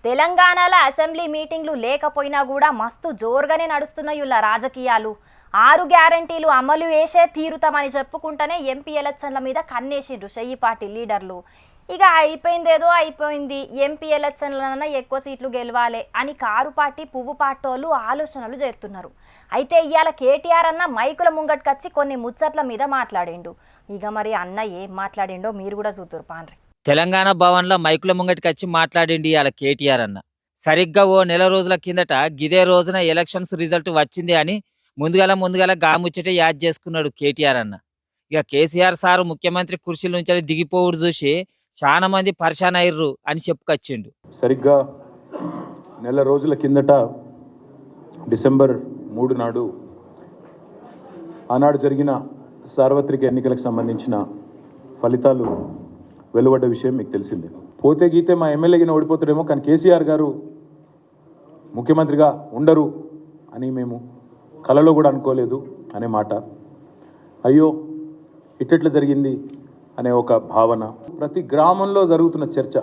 తెలంగాణలో అసెంబ్లీ మీటింగ్లు లేకపోయినా కూడా మస్తు జోరుగానే నడుస్తున్నాయి ఇలా రాజకీయాలు. 6 గ్యారంటీలు అమలు చేసే తీరుతామని చెప్పుకుంటూనే ఎంపీ ఎలక్షన్ల మీద కన్నేసిండ్రు చెయ్యి పార్టీ లీడర్లు. ఇక అయిపోయిందేదో అయిపోయింది, ఎంపీ ఎలక్షన్లన్నా ఎక్కువ సీట్లు గెలవాలి అని కారు పార్టీ పువ్వు పార్టోళ్ళు ఆలోచనలు చేస్తున్నారు. అయితే ఇవాళ కేటీఆర్ అన్న మైకుల ముంగట్కొచ్చి కొన్ని ముచ్చట్ల మీద మాట్లాడిండు. ఇక మరి అన్న ఏం మాట్లాడిండో మీరు కూడా చూతురు పాండ్రి. తెలంగాణ భవన్లో మైకుల ముంగటికి వచ్చి మాట్లాడిండి ఇవాళ కేటీఆర్ అన్న. సరిగ్గా ఓ నెల రోజుల కిందట గిదే రోజున ఎలక్షన్స్ రిజల్ట్ వచ్చింది అని ముందుగల గాముచ్చటే యాద్ చేసుకున్నాడు కేటీఆర్ అన్న. ఇక కేసీఆర్ సారు ముఖ్యమంత్రి కుర్చీల నుంచి దిగిపోవుడు చూసి చాలా మంది పరిశాన్ అయ్యారు అని చెప్పుకొచ్చిండు. సరిగ్గా నెల రోజుల కిందట డిసెంబర్ 3 నాడు ఆనాడు జరిగిన సార్వత్రిక ఎన్నికలకు సంబంధించిన ఫలితాలు వెలువడ్డ విషయం మీకు తెలిసిందే. పోతే గీతే మా ఎమ్మెల్యేగిన ఓడిపోతాడేమో, కానీ కేసీఆర్ గారు ముఖ్యమంత్రిగా ఉండరు అని మేము కలలో కూడా అనుకోలేదు అనే మాట. అయ్యో ఇట్లా జరిగింది అనే ఒక భావన ప్రతి గ్రామంలో జరుగుతున్న చర్చ.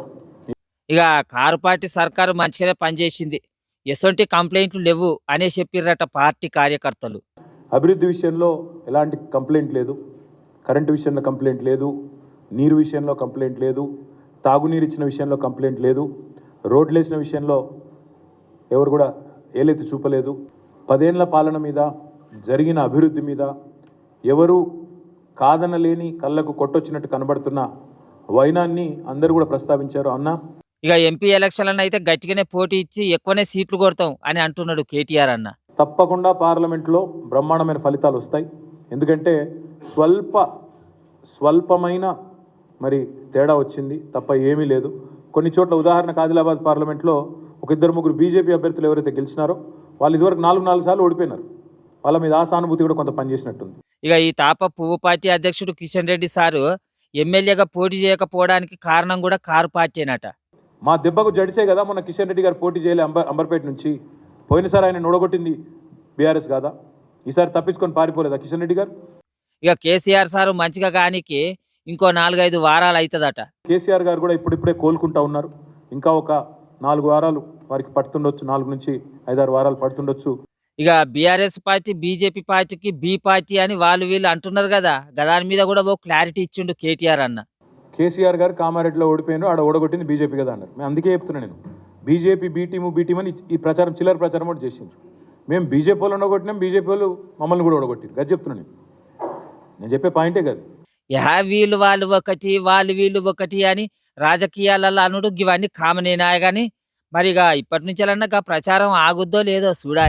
ఇక కారు పార్టీ సర్కారు మంచిగానే పనిచేసింది, ఎసొంటి కంప్లైంట్లు లేవు అనే చెప్పిర్రట పార్టీ కార్యకర్తలు. అభివృద్ధి విషయంలో ఎలాంటి కంప్లైంట్ లేదు, కరెంటు విషయంలో కంప్లైంట్ లేదు, నీరు విషయంలో కంప్లైంట్ లేదు, తాగునీరు ఇచ్చిన విషయంలో కంప్లైంట్ లేదు, రోడ్లు వేసిన విషయంలో ఎవరు కూడా ఏలెత్తి చూపలేదు. 10 ఏళ్ల పాలన మీద జరిగిన అభివృద్ధి మీద ఎవరు కాదనలేని కళ్ళకు కొట్టొచ్చినట్టు కనబడుతున్న వైనాన్ని అందరూ కూడా ప్రస్తావించారు. అన్న ఇక ఎంపీ ఎలక్షన్లను అయితే గట్టిగానే పోటీ ఇచ్చి ఎక్కువనే సీట్లు కొడతాం అని అంటున్నాడు కేటీఆర్ అన్న. తప్పకుండా పార్లమెంట్లో బ్రహ్మాండమైన ఫలితాలు వస్తాయి. ఎందుకంటే స్వల్పమైన మరి తేడా వచ్చింది తప్ప ఏమీ లేదు. కొన్ని చోట్ల ఉదాహరణకు ఆదిలాబాద్ పార్లమెంట్లో ఒక 2-3 బీజేపీ అభ్యర్థులు ఎవరైతే గెలిచినారో వాళ్ళు ఇదివరకు 4 సార్లు ఓడిపోయినారు. వాళ్ళ మీద ఆ సానుభూతి కూడా కొంత పనిచేసినట్టుంది. ఇక ఈ తాప పువ్వు పార్టీ అధ్యక్షుడు కిషన్ రెడ్డి సారు ఎమ్మెల్యేగా పోటీ చేయకపోవడానికి కారణం కూడా కారు పార్టీనట. మా దెబ్బకు జడిసే కదా మొన్న కిషన్ రెడ్డి గారు పోటీ చేయలే అంబర్పేట నుంచి. పోయినసారి ఆయన నొడగొట్టింది బీఆర్ఎస్ కాదా? ఈసారి తప్పించుకొని పారిపోలేదా కిషన్ రెడ్డి గారు? ఇక కేసీఆర్ సారు మంచిగా కానికి ఇంకో 4-5 వారాలు అవుతుందట. కేసీఆర్ గారు కూడా ఇప్పుడిప్పుడే కోలుకుంటా ఉన్నారు. ఇంకా ఒక 4 వారాలు వారికి పడుతుండొచ్చు, 4 నుంచి 5-6 వారాలు పడుతుండొచ్చు. ఇక బీఆర్ఎస్ పార్టీ బీజేపీ పార్టీకి బి పార్టీ అని వాళ్ళు వీళ్ళు అంటున్నారు కదా, దాని మీద కూడా ఓ క్లారిటీ ఇచ్చిండు కేటీఆర్ అన్న. కేసీఆర్ గారు కామారెడ్డిలో ఓడిపోయినారు, ఆడ ఓడగొట్టింది బీజేపీ కదా అన్నారు. మేము అందుకే చెప్తున్నాను, నేను బీజేపీ బీ టీమ్ అని ఈ ప్రచారం చిల్లర ప్రచారం కూడా చేసిండ్రు. మేము బీజేపీ వాళ్ళు ఓడగొట్టినాం, బీజేపీ వాళ్ళు మమ్మల్ని కూడా ఓడగొట్టారు. అది చెప్తున్నాను నేను చెప్పే పాయింటే కదా. వీళ్ళు వాళ్ళు ఒకటి వాళ్ళు వీళ్ళు ఒకటి అని రాజకీయాలలో అనుడు ఇవన్నీ కామనేనాయ కానీ మరి ఇక ఇప్పటి నుంచేలన్నా ప్రచారం ఆగుద్దో లేదో చూడాలి.